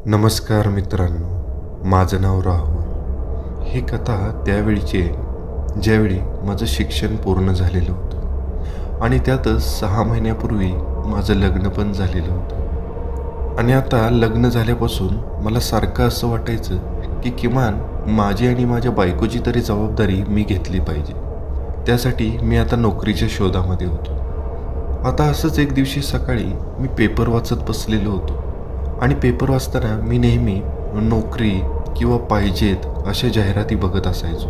नमस्कार मित्रांनो, माझं नाव राहुल. ही कथा त्यावेळीची आहे ज्यावेळी माझं शिक्षण पूर्ण झालेलं होतं आणि त्यातच 6 महिन्यापूर्वी माझं लग्न पण झालेलं होतं. आणि आता लग्न झाल्यापासून मला सारखं असं वाटायचं की किमान माझी आणि माझ्या बायकोची तरी जबाबदारी मी घेतली पाहिजे. त्यासाठी मी आता नोकरीच्या शोधामध्ये होतो. आता असंच एक दिवशी सकाळी मी पेपर वाचत बसलेलो होतो आणि पेपर वाचताना मी नेहमी नोकरी किंवा पाहिजेत अशा जाहिराती बघत असायचो.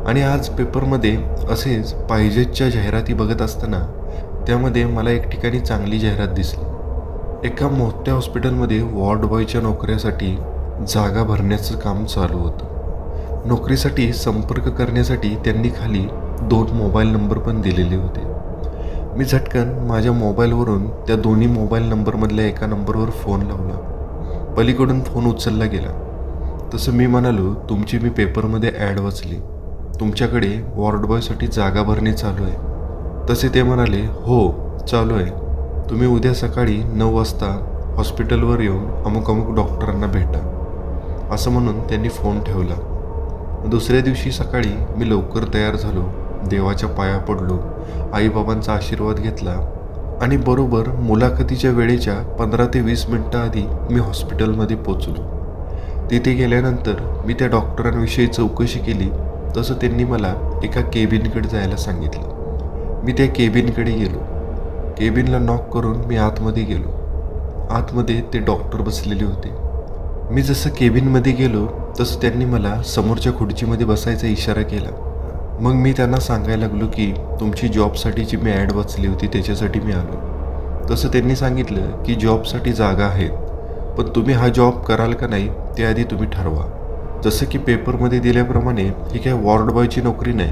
आणि आज पेपरमध्ये असेच पाहिजेतच्या जाहिराती बघत असताना त्यामध्ये मला एक ठिकाणी चांगली जाहिरात दिसली. एका मोठ्या हॉस्पिटलमध्ये वॉर्ड बॉयच्या नोकऱ्यासाठी जागा भरण्याचं काम चालू होतं. नोकरीसाठी संपर्क करण्यासाठी त्यांनी खाली 2 मोबाईल नंबर पण दिलेले होते. मी झटकन माझ्या मोबाईलवरून त्या दोन्ही मोबाईल नंबरमधल्या एका नंबरवर फोन लावला. पलीकडून फोन उचलला गेला. तसं मी म्हणालो, तुमची मी पेपरमध्ये ॲड वाचली, तुमच्याकडे वॉर्ड बॉयसाठी जागा भरणे चालू आहे. तसे ते म्हणाले, हो चालू आहे, तुम्ही उद्या सकाळी 9 वाजता हॉस्पिटलवर येऊन अमुक अमुक डॉक्टरांना भेटा. असं म्हणून त्यांनी फोन ठेवला. दुसऱ्या दिवशी सकाळी मी लवकर तयार झालो, देवाच्या पाया पडलो, आईबाबांचा आशीर्वाद घेतला आणि बरोबर मुलाखतीच्या वेळेच्या 15 ते 20 मिनटं आधी मी हॉस्पिटलमध्ये पोचलो. तिथे गेल्यानंतर मी त्या डॉक्टरांविषयी चौकशी केली. तसं त्यांनी मला एका केबिनकडे जायला सांगितलं. मी त्या केबिनकडे गेलो. केबिनला नॉक करून मी आतमध्ये गेलो. आतमध्ये ते डॉक्टर बसलेले होते. मी जसं केबिनमध्ये गेलो तसं त्यांनी मला समोरच्या खुर्चीमध्ये बसायचा इशारा केला. मग मी त्यांना सांगायला लागलो की तुमची जॉबसाठीची मी ॲड वाचली होती, त्याच्यासाठी मी आलो. तसं त्यांनी सांगितलं की जॉबसाठी जागा आहेत, पण तुम्ही हा जॉब कराल का नाही ते आधी तुम्ही ठरवा. जसं की पेपरमध्ये दिल्याप्रमाणे ही काय वॉर्ड बॉयची नोकरी नाही.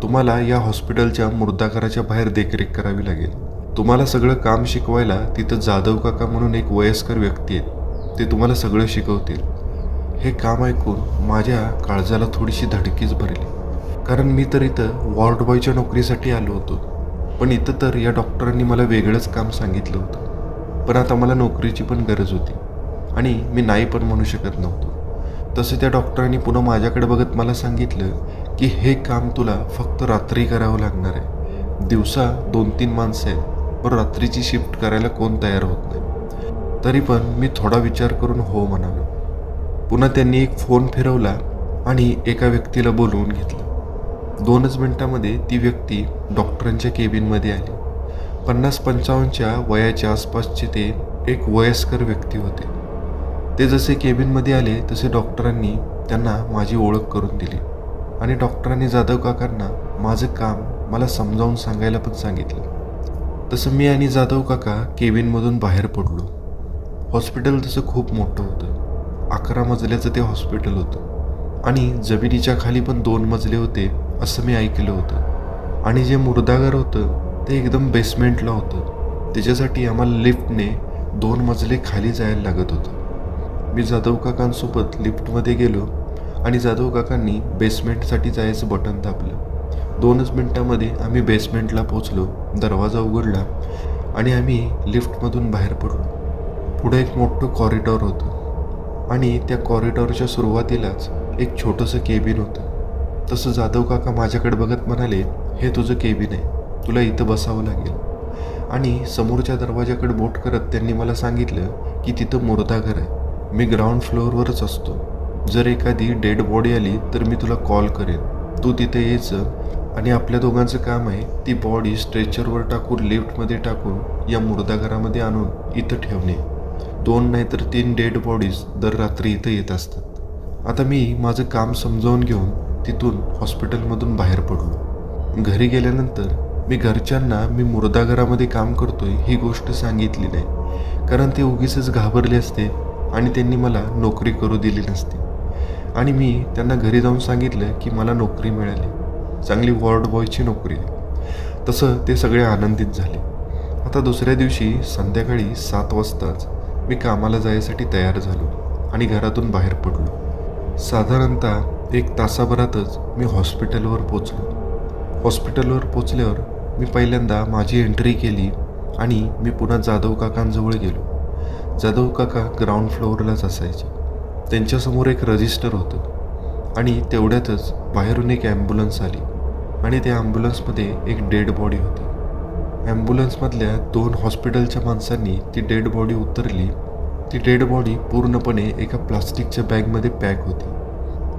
तुम्हाला या हॉस्पिटलच्या मुर्दाघराच्या बाहेर देखरेख करावी लागेल. तुम्हाला सगळं काम शिकवायला तिथं जाधव काका म्हणून एक वयस्कर व्यक्ती आहेत, ते तुम्हाला सगळं शिकवतील. हे काम ऐकून माझ्या काळजाला थोडीशी धडकीच भरली. कारण मी तर इथं वॉर्ड बॉयच्या नोकरीसाठी आलो होतो, पण इथं तर या डॉक्टरांनी मला वेगळंच काम सांगितलं होतं. पण आता मला नोकरीची पण गरज होती आणि मी नाही पण म्हणू शकत नव्हतो. तसं त्या डॉक्टरांनी पुन्हा माझ्याकडे बघत मला सांगितलं की हे काम तुला फक्त रात्री करावं लागणार आहे. दिवसा 2-3 माणसं आहेत, पण रात्रीची शिफ्ट करायला कोण तयार होत नाही. तरी पण मी थोडा विचार करून हो म्हणालो. पुन्हा त्यांनी एक फोन फिरवला आणि एका व्यक्तीला बोलवून घेतलं. 2च मिनिटामध्ये ती व्यक्ती डॉक्टरांच्या केबिनमध्ये आली. 50-55च्या वयाच्या आसपासचे ते एक वयस्कर व्यक्ती होते. ते जसे केबिनमध्ये आले तसे डॉक्टरांनी त्यांना माझी ओळख करून दिली आणि डॉक्टरांनी जाधव काकांना माझं काम मला समजावून सांगायला पण सांगितलं. तसं मी आणि जाधव काका केबिनमधून बाहेर पडलो. हॉस्पिटल तसं खूप मोठं होतं. 11 मजल्याचं ते हॉस्पिटल होतं आणि जमिनीच्या खाली पण 2 मजले होते असं मी ऐकलं होतं. आणि जे मुर्दाघर होतं ते एकदम बेसमेंटला होतं. त्याच्यासाठी आम्हाला लिफ्टने 2 मजले खाली जायला लागत होतं. मी जाधव काकांसोबत लिफ्टमध्ये गेलो आणि जाधव काकांनी बेसमेंटसाठी जायचं बटन दाबलं. 2च मिनिटामध्ये आम्ही बेसमेंटला पोचलो. दरवाजा उघडला आणि आम्ही लिफ्टमधून बाहेर पडलो. पुढे एक मोठं कॉरिडॉर होतं आणि त्या कॉरिडॉरच्या सुरुवातीलाच एक छोटंसं केबिन होतं. तसं जाधव काका माझ्याकडे बघत म्हणाले, हे तुझं केबिन आहे, तुला इथं बसावं लागेल. आणि समोरच्या दरवाजाकडे बोट करत त्यांनी मला सांगितलं की तिथं मुर्दाघर आहे. मी ग्राउंड फ्लोअरवरच असतो. जर एखादी डेड बॉडी आली तर मी तुला कॉल करेन, तू तिथे यायचं आणि आपल्या दोघांचं काम आहे ती बॉडी स्ट्रेचरवर टाकून लिफ्टमध्ये टाकून या मुर्दाघरामध्ये आणून इथं ठेवणे. 2 नाहीतर 3 डेड बॉडीज दर रात्री इथं येत असतात. आता मी माझं काम समजावून घेऊन तिथून हॉस्पिटलमधून बाहेर पडलो. घरी गेल्यानंतर मी घरच्यांना मी मुर्दाघरामध्ये काम करतोय ही गोष्ट सांगितली नाही, कारण ते उगीचच घाबरले असते आणि त्यांनी मला नोकरी करू दिली नसती. आणि मी त्यांना घरी जाऊन सांगितलं की मला नोकरी मिळाली, चांगली वॉर्ड बॉयची नोकरी आहे. तसं ते सगळे आनंदित झाले. आता दुसऱ्या दिवशी संध्याकाळी 7 वाजताच मी कामाला जायसाठी तयार झालो आणि घरातून बाहेर पडलो. साधारणतः 1 तासाभरातच मी हॉस्पिटलवर पोचलो. हॉस्पिटलवर पोचल्यावर मी पहिल्यांदा माझी एंट्री केली आणि मी पुन्हा जाधव काकांजवळ गेलो. जाधव काका ग्राउंड फ्लोअरलाच असायचे. त्यांच्यासमोर एक रजिस्टर होतं आणि तेवढ्यातच बाहेरून एक ॲम्ब्युलन्स आली आणि त्या ॲम्ब्युलन्समध्ये एक डेड बॉडी होती. ॲम्ब्युलन्समधल्या 2 हॉस्पिटलच्या माणसांनी ती डेड बॉडी उतरली. ती डेड बॉडी पूर्णपणे एका प्लास्टिकच्या बॅगमध्ये पॅक होती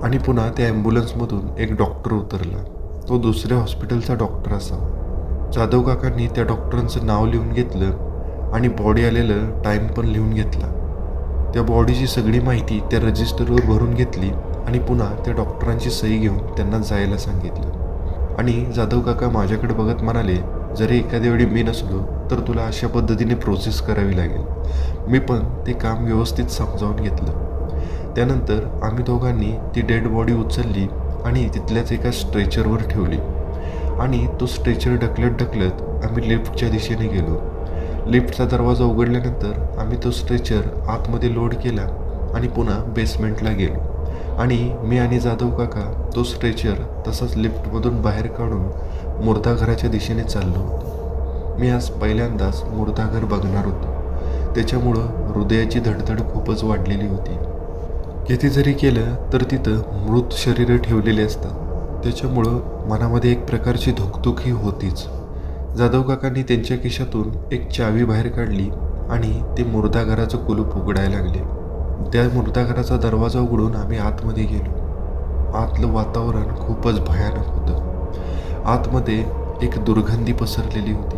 आणि पुन्हा त्या ॲम्ब्युलन्समधून एक डॉक्टर उतरला. तो दुसऱ्या हॉस्पिटलचा डॉक्टर असावा. जाधव काकांनी त्या डॉक्टरांचं नाव लिहून घेतलं आणि बॉडी आलेलं टाईम पण लिहून घेतला. त्या बॉडीची सगळी माहिती त्या रजिस्टरवर भरून घेतली आणि पुन्हा त्या डॉक्टरांची सही घेऊन त्यांना जायला सांगितलं. आणि जाधव काका माझ्याकडे बघत म्हणाले, जरी एखाद्या वेळी मी नसलो तर तुला अशा पद्धतीने प्रोसेस करावी लागेल. मी पण ते काम व्यवस्थित समजावून घेतलं. त्यानंतर आम्ही दोघांनी ती डेड बॉडी उचलली आणि तिथल्याच एका स्ट्रेचरवर ठेवली आणि तो स्ट्रेचर ढकलत आम्ही लिफ्टच्या दिशेने गेलो. लिफ्टचा दरवाजा उघडल्यानंतर आम्ही तो स्ट्रेचर आतमध्ये लोड केला आणि पुन्हा बेसमेंटला गेलो आणि मी आणि जाधव काका तो स्ट्रेचर तसाच लिफ्टमधून बाहेर काढून मुर्दाघराच्या दिशेने चाललो होतो. मी आज पहिल्यांदाच मुर्दाघर बघणार होतो. त्याच्यामुळं हृदयाची धडधड खूपच वाढलेली होती. किती जरी केलं तर तिथं मृत शरीरं ठेवलेली असतात. त्याच्यामुळं मनामध्ये एक प्रकारची धुकधुक ही होतीच. जाधव काकांनी त्यांच्या खिशातून एक चावी बाहेर काढली आणि ते मुर्दाघराचं कुलूप उघडायला लागले. त्या मुर्दाघराचा दरवाजा उघडून आम्ही आतमध्ये गेलो. आतलं वातावरण खूपच भयानक होतं. आतमध्ये एक दुर्गंधी पसरलेली होती,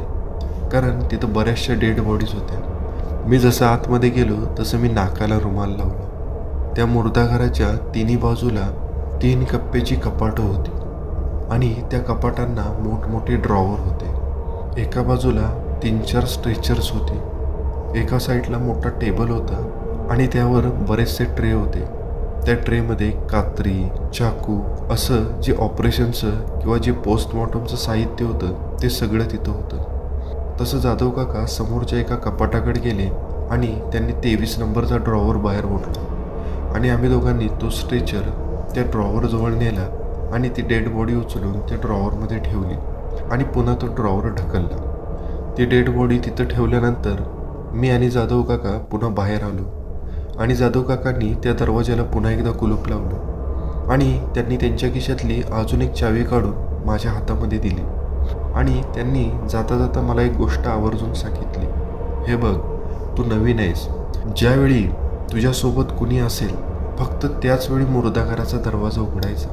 कारण तिथं बऱ्याचशा डेड बॉडीज होत्या. मी जसं आतमध्ये गेलो तसं मी नाकाला रुमाल लावला. त्या मुर्दाघराच्या तिन्ही बाजूला 3 कप्प्याची कपाटं होती आणि त्या कपाटांना मोठमोठे ड्रॉवर होते. एका बाजूला 3-4 स्ट्रेचर्स होते. एका साईडला मोठा टेबल होता आणि त्यावर बरेचसे ट्रे होते. त्या ट्रेमध्ये कात्री, चाकू असं जे ऑपरेशनचं किंवा जे पोस्टमॉर्टमचं साहित्य होतं ते सगळं तिथं होतं. तसं जाधव काका समोरच्या एका कपाटाकडे गेले आणि त्यांनी 23 नंबरचा ड्रॉवर बाहेर ओढला आणि आम्ही दोघांनी तो स्ट्रेचर त्या ड्रॉवरजवळ नेला आणि ती डेड बॉडी उचलून त्या ड्रॉवरमध्ये ठेवली आणि पुन्हा तो ड्रॉवर ढकलला. ती डेड बॉडी तिथं ठेवल्यानंतर मी आणि जाधव काका पुन्हा बाहेर आलो आणि जाधव काकांनी त्या दरवाजाला पुन्हा एकदा कुलूप लावलं आणि त्यांनी त्यांच्या खिशातली अजून एक चावी काढून माझ्या हातामध्ये दिली आणि त्यांनी जाता जाता मला एक गोष्ट आवर्जून सांगितली, हे बघ, तू नवीन आहेस. ज्यावेळी तुझ्यासोबत कुणी असेल फक्त त्याच वेळी मुर्दाघराचा दरवाजा उघडायचा.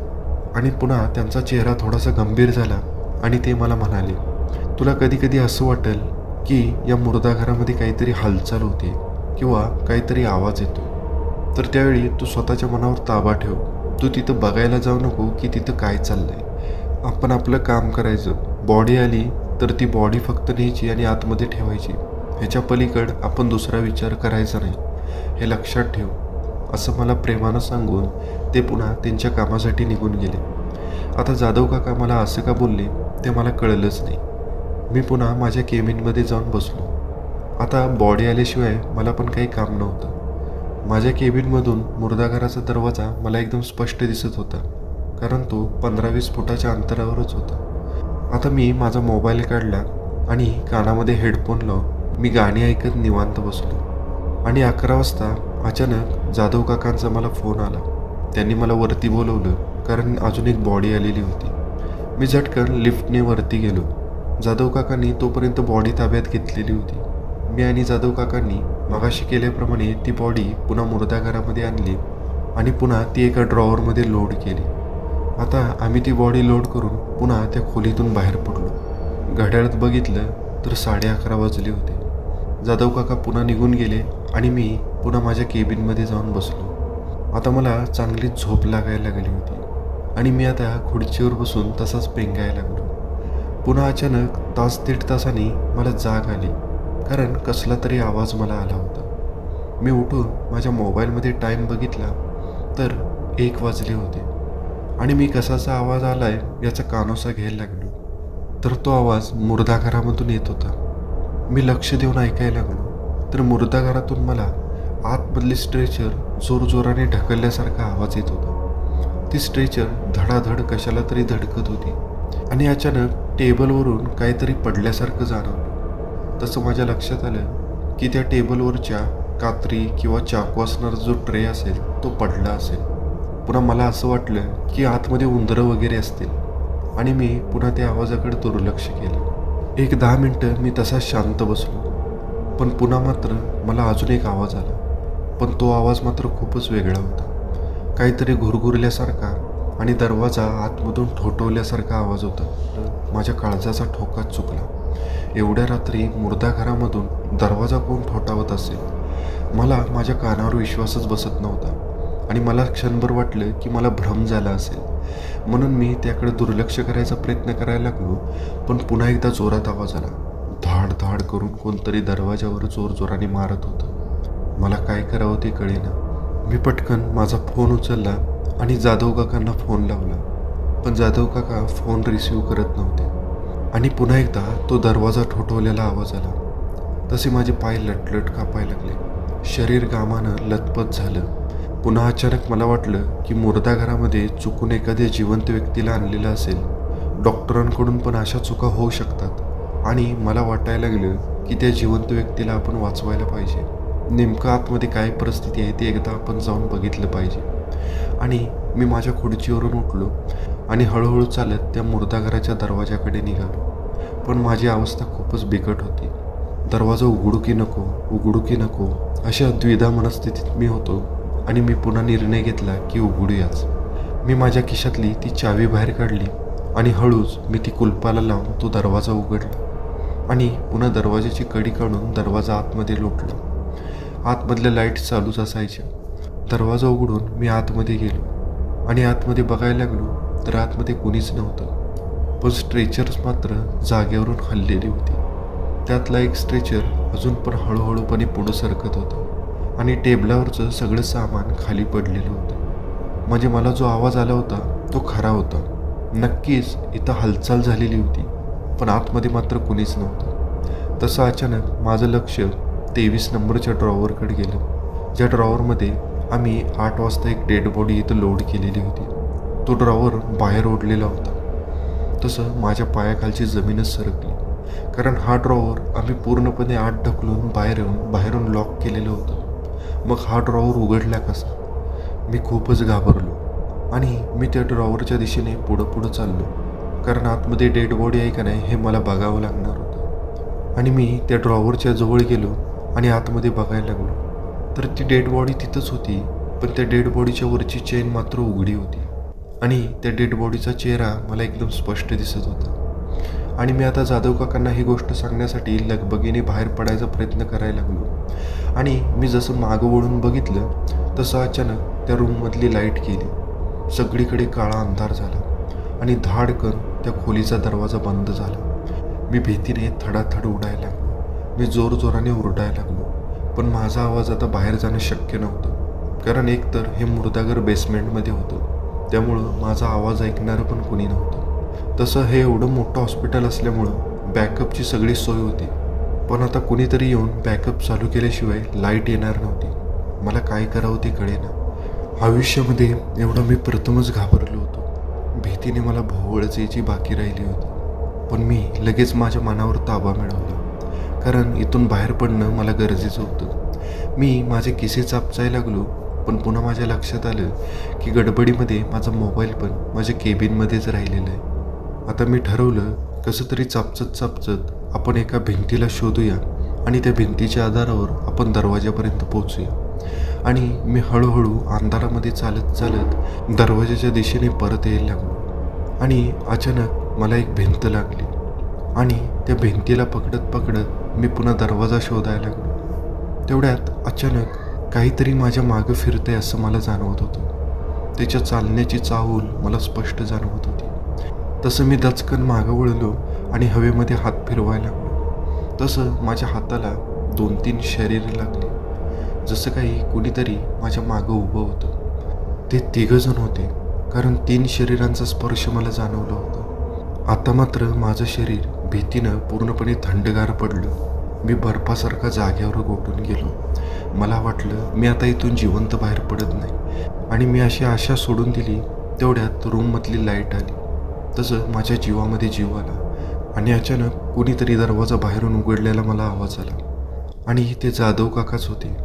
आणि पुन्हा त्यांचा चेहरा थोडासा गंभीर झाला आणि ते मला म्हणाले, तुला कधी कधी असं वाटेल की या मुर्दाघरामध्ये काहीतरी हालचाल होते किंवा काहीतरी आवाज येतो, तर त्यावेळी तू स्वतःच्या मनावर ताबा ठेव. तू तिथं बघायला जाऊ नको की तिथं काय चाललंय. आपण आपलं काम करायचं. बॉडी आली तर ती बॉडी फक्त न्यायची आणि आतमध्ये ठेवायची. ह्याच्या पलीकडं आपण दुसरा विचार करायचा नाही, हे लक्षात ठेव, असं मला प्रेमानं सांगून ते पुन्हा त्यांच्या कामासाठी निघून गेले. आता जाधव काका मला असं का बोलले ते मला कळलंच नाही. मी पुन्हा माझ्या केबिनमध्ये जाऊन बसलो. आता बॉडी आल्याशिवाय मला पण काही काम नव्हतं. माझ्या केबिनमधून मुर्दाघराचा दरवाजा मला एकदम स्पष्ट दिसत होता, कारण तो 15-20 फुटाच्या अंतरावरच होता. आता मी माझा मोबाईल काढला आणि कानामध्ये हेडफोन लावून मी गाणी ऐकत निवांत बसलो आणि 11 वाजता अचानक जाधव काकांचा मला फोन आला. त्यांनी मला वरती बोलवलं कारण अजून एक बॉडी आलेली होती. मी झटकन लिफ्टने वरती गेलो. जाधव काकांनी तोपर्यंत बॉडी ताब्यात घेतलेली होती. मी आणि जाधव काकांनी मगाशी केल्याप्रमाणे ती बॉडी पुन्हा मुर्दाघरामध्ये आणली आणि पुन्हा ती एका ड्रॉवरमध्ये लोड केली. आता आम्ही ती बॉडी लोड करून पुन्हा त्या खोलीतून बाहेर पडलो. घड्याळात बघितलं तर 11:30 वाजले होते. जाधव काका पुन्हा निघून गेले आणि मी पुन्हा माझ्या केबिनमध्ये जाऊन बसलो. आता मला चांगली झोप लागायला लागली होती आणि मी आता खुर्चीवर बसून तसाच पेंगायला लागलो. पुन्हा अचानक 1-1.5 तासांनी मला जाग आली, कारण कसला तरी आवाज मला आला होता. मी उठून माझ्या मोबाईलमध्ये टाईम बघितला तर 1 वाजले होते आणि मी कसाचा आवाज आलाय याचा कानोसा घ्यायला लागलो. तर तो आवाज मुर्दाघरामधून येत होता. मी लक्ष देऊन ऐकायला लागलो तर मुर्दाघरातून मला आतमधली स्ट्रेचर जोरजोराने ढकलल्यासारखा आवाज येत होता. ती स्ट्रेचर धडाधड कशाला तरी धडकत होती आणि अचानक टेबलवरून काहीतरी पडल्यासारखं जाणवलं. तसं माझ्या लक्षात आलं की त्या टेबलवरच्या कात्री किंवा चाकू असणारा जो ट्रे असेल तो पडला असेल. पुन्हा मला असं वाटलं की आतमध्ये उंदरं वगैरे असतील आणि मी पुन्हा त्या आवाजाकडे दुर्लक्ष केलं. 1-10 मिनटं मी तसाच शांत बसलो. पण पुन्हा मात्र मला अजून एक आवाज आला. पण तो आवाज मात्र खूपच वेगळा होता. काहीतरी घुरघुरल्यासारखा आणि दरवाजा आतमधून ठोठवल्यासारखा आवाज होता. माझ्या काळजाचा ठोकाच चुकला. एवढ्या रात्री मुर्दा घरामधून दरवाजा कोण ठोठावत असेल? मला माझ्या कानावर विश्वासच बसत नव्हता आणि मला क्षणभर वाटलं की मला भ्रम झाला असेल. म्हणून मी त्याकडे दुर्लक्ष करायचा प्रयत्न करायला लागलो. पण पुन्हा एकदा जोरात आवाज आला. धाड धाड करून कोणतरी दरवाजावर जोरजोराने मारत होतं. मला काय करावं ते कळेना. मी पटकन माझा फोन उचलला आणि जाधव काकांना फोन लावला. पण जाधव काका फोन रिसीव्ह करत नव्हते आणि पुन्हा एकदा तो दरवाजा ठोठवलेला आवाज आला. तसे माझे पाय लटलट कापायला लागले. शरीर घामानं लथपथ झालं. पुन्हा अचानक मला वाटलं की मुर्दा घरामध्ये चुकून एखाद्या जिवंत व्यक्तीला आणलेलं असेल. डॉक्टरांकडून पण अशा चुका होऊ शकतात आणि मला वाटायला लागलं की त्या जिवंत व्यक्तीला आपण वाचवायला पाहिजे. नेमकं आतमध्ये काय परिस्थिती आहे ते एकदा आपण जाऊन बघितलं पाहिजे. आणि मी माझ्या खुर्चीवरून उठलो आणि हळूहळू चालत त्या मुर्दा घराच्या दरवाजाकडे निघालो. पण माझी अवस्था खूपच बिकट होती. दरवाजा उघडू की नको, उघडू की नको अशा द्विधा मनस्थितीत मी होतो आणि मी पुन्हा निर्णय घेतला की उघडूयाच. मी माझ्या खिशातली ती चावी बाहेर काढली आणि हळूच मी ती कुलपाला लावून तो दरवाजा उघडला आणि पुन्हा दरवाजाची कडी काढून दरवाजा आतमध्ये लोटला. आतमधल्या लाईट्स चालूच असायच्या. दरवाजा उघडून मी आतमध्ये गेलो आणि आतमध्ये बघायला लागलो तर आतमध्ये कुणीच नव्हतं. पण स्ट्रेचर्स मात्र जागेवरून हललेली होती. त्यातला एक स्ट्रेचर अजून पण हळूहळूपणे पुढं सरकत होतं आणि टेबलावरचं सगळं सामान खाली पडलेलं होतं. म्हणजे मला जो आवाज आला होता तो खरा होता. नक्कीच इथं हालचाल झालेली होती पण आतमध्ये मात्र कुणीच नव्हतं. तसं अचानक माझं लक्ष 23 नंबरच्या ड्रॉवरकडे गेलं, ज्या ड्रॉवरमध्ये आम्ही 8 वाजता एक डेड बॉडी इथं लोड केलेली होती. तो ड्रॉवर बाहेर ओढलेला होता. तसं माझ्या पायाखालची जमीनच सरकली, कारण हा ड्रॉवर आम्ही पूर्णपणे आत ढकलून बाहेरून लॉक केलेलं होतं. मग हा ड्रॉवर उघडला कसा? मी खूपच घाबरलो आणि मी त्या ड्रॉवरच्या दिशेने पुढं चाललो, कारण आतमध्ये डेड बॉडी आहे का नाही हे मला बघावं लागणार होतं. आणि मी त्या ड्रॉवरच्या जवळ गेलो आणि आतमध्ये बघायला लागलो तर ती डेड बॉडी तिथंच होती. पण त्या डेड बॉडीच्या वरची चेन मात्र उघडी होती आणि त्या डेड बॉडीचा चेहरा मला एकदम स्पष्ट दिसत होता. आणि मी आता जाधव काकांना ही गोष्ट सांगण्यासाठी लगबगीने बाहेर पडायचा प्रयत्न करायला लागलो. आणि मी जसं मागं वळून बघितलं तसं अचानक त्या रूममधली लाईट गेली. सगळीकडे काळा अंधार झाला आणि धाडकन त्या खोलीचा दरवाजा बंद झाला. मी भीतीने थडाथड उडायला लागलो. मी जोरजोराने ओरडायला लागलो. पण माझा आवाज आता बाहेर जाणं शक्य नव्हतं, कारण एकतर हे मुर्दाघर बेसमेंटमध्ये होतं, त्यामुळं माझा आवाज ऐकणारं पण कुणी नव्हतं. तसं हे एवढं मोठं हॉस्पिटल असल्यामुळं बॅकअपची सगळी सोय होती. पण आता कुणीतरी येऊन बॅकअप चालू केल्याशिवाय लाईट येणार नव्हती. मला काय करावं ते कळेना. आयुष्यामध्ये एवढं मी प्रथमच घाबरलो होतो. भीतीने मला भोवळच यायची बाकी राहिली होती. पण मी लगेच माझ्या मनावर ताबा मिळवला, कारण इथून बाहेर पडणं मला गरजेचं होतं. मी माझे किसे चापचायला लागलो. पण पुन्हा माझ्या लक्षात आलं की गडबडीमध्ये माझा मोबाईल पण माझ्या केबिनमध्येच राहिलेला आहे. आता मी ठरवलं कसं तरी चापचत आपण एका भिंतीला शोधूया आणि त्या भिंतीच्या आधारावर आपण दरवाजापर्यंत पोहोचूया. आणि मी हळूहळू अंधारामध्ये चालत दरवाजाच्या दिशेने परत यायला लागलो. आणि अचानक मला एक भिंत लागली आणि त्या भिंतीला पकडत मी पुन्हा दरवाजा शोधायला लागलो. तेवढ्यात अचानक काहीतरी माझ्या मागं फिरतंय असं मला जाणवत होतं. त्याच्या चालण्याची चाहूल मला स्पष्ट जाणवत होती. तसं मी दचकन मागं वळलो आणि हवेमध्ये हात फिरवायला लागलो. तसं माझ्या हाताला 2-3 शरीर लागली, जसं काही कुणीतरी माझ्या मागं उभं होतं. ते 3 जण होते, कारण 3 शरीरांचा स्पर्श मला जाणवला होता. आता मात्र माझं शरीर भीतीनं पूर्णपणे थंडगार पडलं. मी बर्फासारखा जाग्यावर गोठून गेलो. मला वाटलं मी आता इथून जिवंत बाहेर पडत नाही आणि मी अशी आशा सोडून दिली. तेवढ्यात रूममधली लाईट आली. तसं माझ्या जीवामध्ये जीव आला आणि अचानक कुणीतरी दरवाजा बाहेरून उघडलेला मला आवाज आला आणि ते जाधव काकाच होते.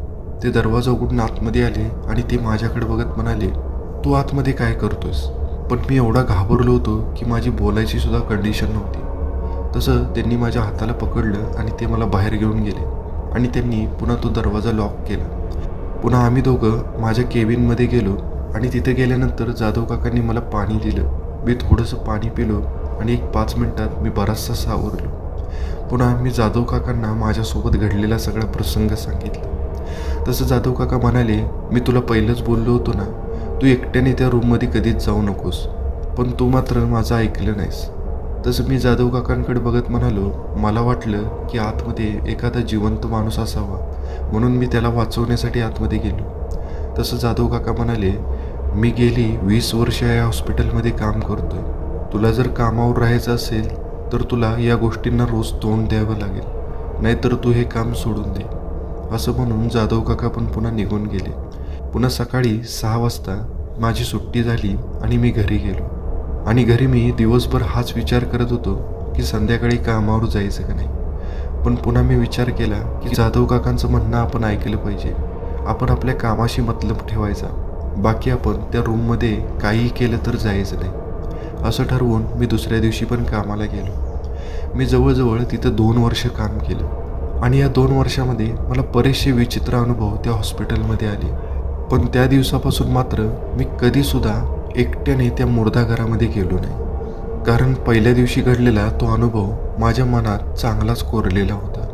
ते दरवाजा उघडून आतमध्ये आले आणि ते माझ्याकडे बघत म्हणाले, तू आतमध्ये काय करतोयस? पण मी एवढा घाबरलो होतो की माझी बोलायची सुद्धा कंडिशन नव्हती. तसं त्यांनी माझ्या हाताला पकडलं आणि ते मला बाहेर घेऊन गेले आणि त्यांनी पुन्हा तो दरवाजा लॉक केला. पुन्हा आम्ही दोघं माझ्या केबिनमध्ये गेलो आणि तिथे गेल्यानंतर जाधव काकांनी मला पाणी दिलं. मी थोडंसं पाणी पिलो आणि एक 5 मिनिटात मी बराचसा सावरलो. पुन्हा मी जाधव काकांना माझ्यासोबत घडलेला सगळा प्रसंग सांगितला. तसं जाधव काका म्हणाले, मी तुला पहिलंच बोललो होतो ना, तू एकट्याने त्या रूममध्ये कधीच जाऊ नकोस, पण तू मात्र माझं ऐकलं नाहीस. तसं मी जाधव काकांकडे बघत म्हणालो, मला वाटलं की आतमध्ये एखादा जिवंत माणूस असावा, म्हणून मी त्याला वाचवण्यासाठी आतमध्ये गेलो. तसं जाधव काका म्हणाले, मी गेली 20 वर्ष या हॉस्पिटलमध्ये काम करतोय. तुला जर कामावर राहायचं असेल तर तुला या गोष्टींना रोज तोंड द्यावं लागेल, नाहीतर तू हे काम सोडून दे. असं म्हणून जाधव काका पण पुन्हा निघून गेले. पुन्हा सकाळी 6 वाजता माझी सुट्टी झाली आणि मी घरी गेलो. आणि घरी मी दिवसभर हाच विचार करत होतो की संध्याकाळी कामावर जायचं का नाही. पण पुन्हा मी विचार केला की जाधव काकांचं म्हणणं आपण ऐकलं पाहिजे. आपण आपल्या कामाशी मतलब ठेवायचा, बाकी आपण त्या रूममध्ये काहीही केलं तर जायचं नाही. असं ठरवून मी दुसऱ्या दिवशी पण कामाला गेलो. मी जवळजवळ तिथं 2 वर्ष काम केलं आणि या 2 वर्षामध्ये मला बरेचसे विचित्र अनुभव त्या हॉस्पिटलमध्ये आले. पण त्या दिवसापासून मात्र मी कधीसुद्धा एकट्याने त्या मुर्दा घरामध्ये गेलो नाही, कारण पहिल्या दिवशी घडलेला तो अनुभव माझ्या मनात चांगलाच कोरलेला होता.